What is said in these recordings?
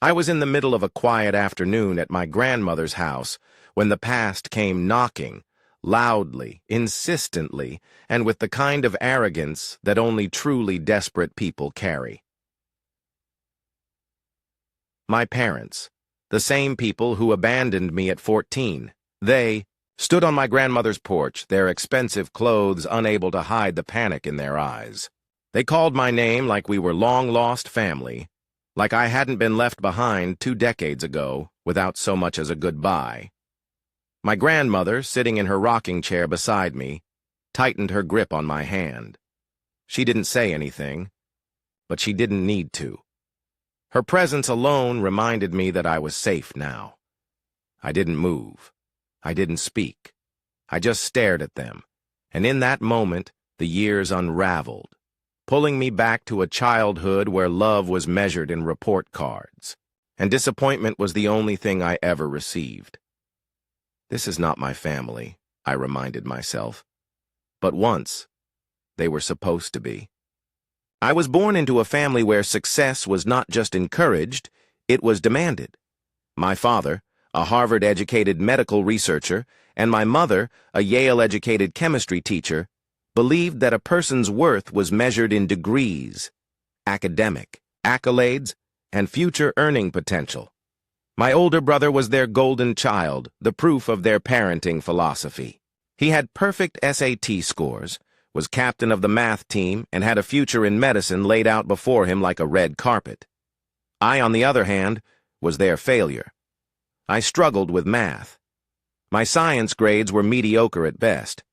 I was in the middle of a quiet afternoon at my grandmother's house when the past came knocking, loudly, insistently, and with the kind of arrogance that only truly desperate people carry. My parents, the same people who abandoned me at 14, they stood on my grandmother's porch, their expensive clothes unable to hide the panic in their eyes. They called my name like we were long-lost family, like I hadn't been left behind 2 decades ago without so much as a goodbye. My grandmother, sitting in her rocking chair beside me, tightened her grip on my hand. She didn't say anything, but she didn't need to. Her presence alone reminded me that I was safe now. I didn't move. I didn't speak. I just stared at them, and in that moment, the years unraveled, pulling me back to a childhood where love was measured in report cards, and disappointment was the only thing I ever received. This is not my family, I reminded myself. But once, they were supposed to be. I was born into a family where success was not just encouraged, it was demanded. My father, a Harvard-educated medical researcher, and my mother, a Yale-educated chemistry teacher, believed that a person's worth was measured in degrees, academic, accolades, and future earning potential. My older brother was their golden child, the proof of their parenting philosophy. He had perfect SAT scores, was captain of the math team, and had a future in medicine laid out before him like a red carpet. I, on the other hand, was their failure. I struggled with math. My science grades were mediocre at best,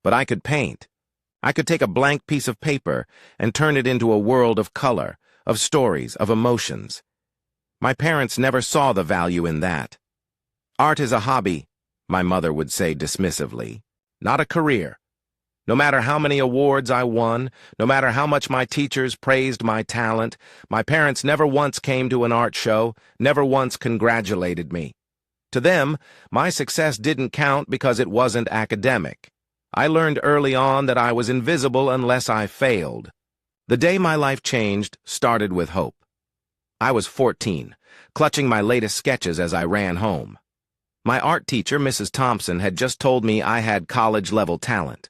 but I could paint. I could take a blank piece of paper and turn it into a world of color, of stories, of emotions. My parents never saw the value in that. Art is a hobby, my mother would say dismissively, not a career. No matter how many awards I won, no matter how much my teachers praised my talent, my parents never once came to an art show, never once congratulated me. To them, my success didn't count because it wasn't academic. I learned early on that I was invisible unless I failed. The day my life changed started with hope. I was 14, clutching my latest sketches as I ran home. My art teacher, Mrs. Thompson, had just told me I had college-level talent.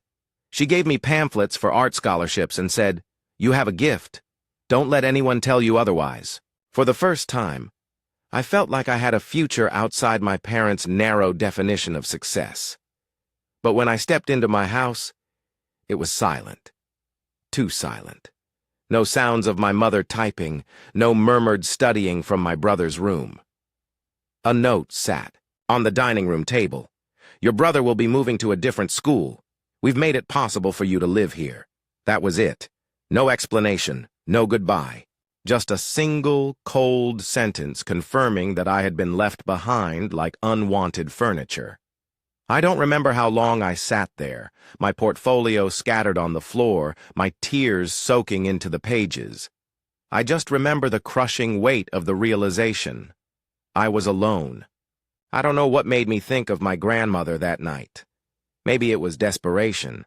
She gave me pamphlets for art scholarships and said, "You have a gift. Don't let anyone tell you otherwise." For the first time, I felt like I had a future outside my parents' narrow definition of success. But when I stepped into my house, it was silent. Too silent. No sounds of my mother typing, no murmured studying from my brother's room. A note sat on the dining room table. "Your brother will be moving to a different school. We've made it possible for you to live here." That was it. No explanation, no goodbye. Just a single, cold sentence confirming that I had been left behind like unwanted furniture. I don't remember how long I sat there, my portfolio scattered on the floor, my tears soaking into the pages. I just remember the crushing weight of the realization. I was alone. I don't know what made me think of my grandmother that night. Maybe it was desperation.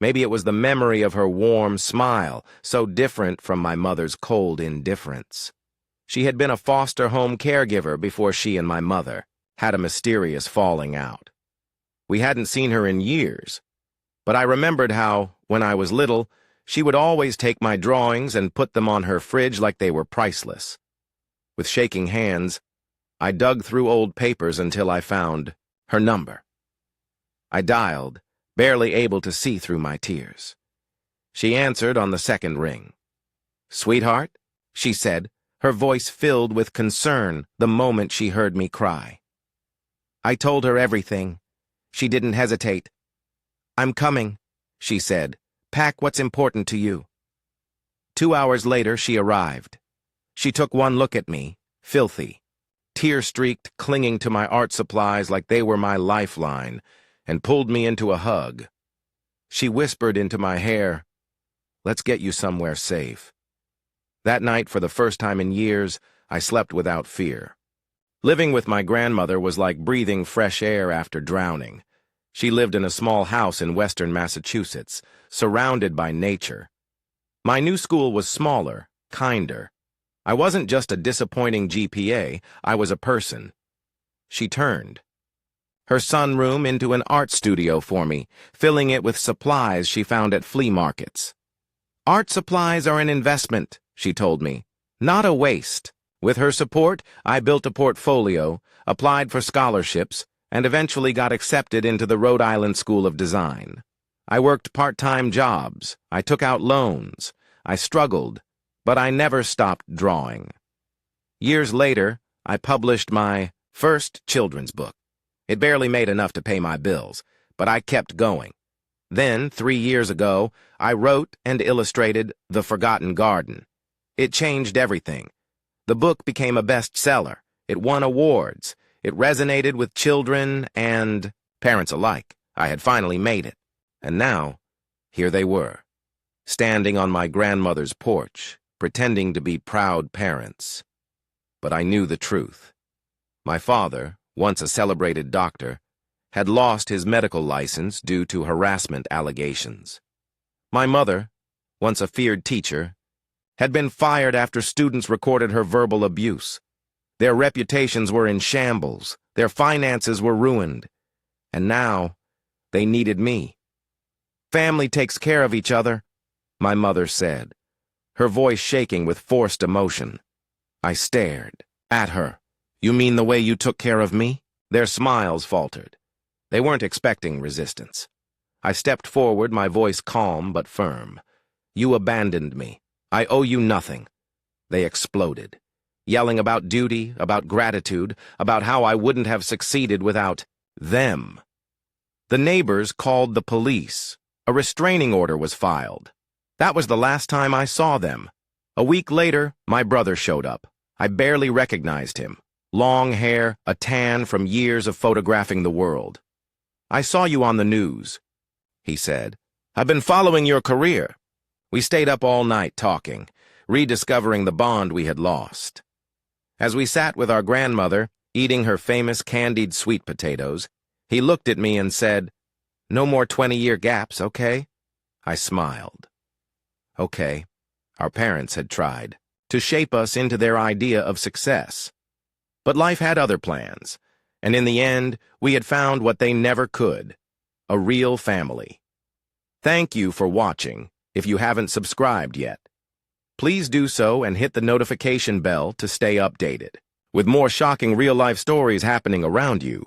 Maybe it was the memory of her warm smile, so different from my mother's cold indifference. She had been a foster home caregiver before she and my mother had a mysterious falling out. We hadn't seen her in years, but I remembered how, when I was little, she would always take my drawings and put them on her fridge like they were priceless. With shaking hands, I dug through old papers until I found her number. I dialed, barely able to see through my tears. She answered on the second ring. "Sweetheart," she said, her voice filled with concern the moment she heard me cry. I told her everything. She didn't hesitate. "I'm coming," she said. "Pack what's important to you." 2 hours later, she arrived. She took one look at me, filthy, tear-streaked, clinging to my art supplies like they were my lifeline, and pulled me into a hug. She whispered into my hair, "Let's get you somewhere safe." That night, for the first time in years, I slept without fear. Living with my grandmother was like breathing fresh air after drowning. She lived in a small house in western Massachusetts, surrounded by nature. My new school was smaller, kinder. I wasn't just a disappointing GPA, I was a person. She turned her sunroom into an art studio for me, filling it with supplies she found at flea markets. Art supplies are an investment, she told me, not a waste. With her support, I built a portfolio, applied for scholarships, and eventually got accepted into the Rhode Island School of Design. I worked part-time jobs, I took out loans, I struggled, but I never stopped drawing. Years later, I published my first children's book. It barely made enough to pay my bills, but I kept going. Then, 3 years ago, I wrote and illustrated The Forgotten Garden. It changed everything. The book became a bestseller. It won awards. It resonated with children and parents alike. I had finally made it. And now, here they were, standing on my grandmother's porch, pretending to be proud parents. But I knew the truth. My father, once a celebrated doctor, had lost his medical license due to harassment allegations. My mother, once a feared teacher, had been fired after students recorded her verbal abuse. Their reputations were in shambles, their finances were ruined, and now they needed me. "Family takes care of each other," my mother said, her voice shaking with forced emotion. I stared at her. "You mean the way you took care of me?" Their smiles faltered. They weren't expecting resistance. I stepped forward, my voice calm but firm. "You abandoned me. I owe you nothing." They exploded, yelling about duty, about gratitude, about how I wouldn't have succeeded without them. The neighbors called the police. A restraining order was filed. That was the last time I saw them. A week later, my brother showed up. I barely recognized him. Long hair, a tan from years of photographing the world. "I saw you on the news," he said. "I've been following your career." We stayed up all night talking, rediscovering the bond we had lost. As we sat with our grandmother, eating her famous candied sweet potatoes, he looked at me and said, "No more 20-year gaps, okay?" I smiled. Okay, our parents had tried to shape us into their idea of success. But life had other plans, and in the end, we had found what they never could, a real family. Thank you for watching. If you haven't subscribed yet, please do so and hit the notification bell to stay updated. With more shocking real-life stories happening around you,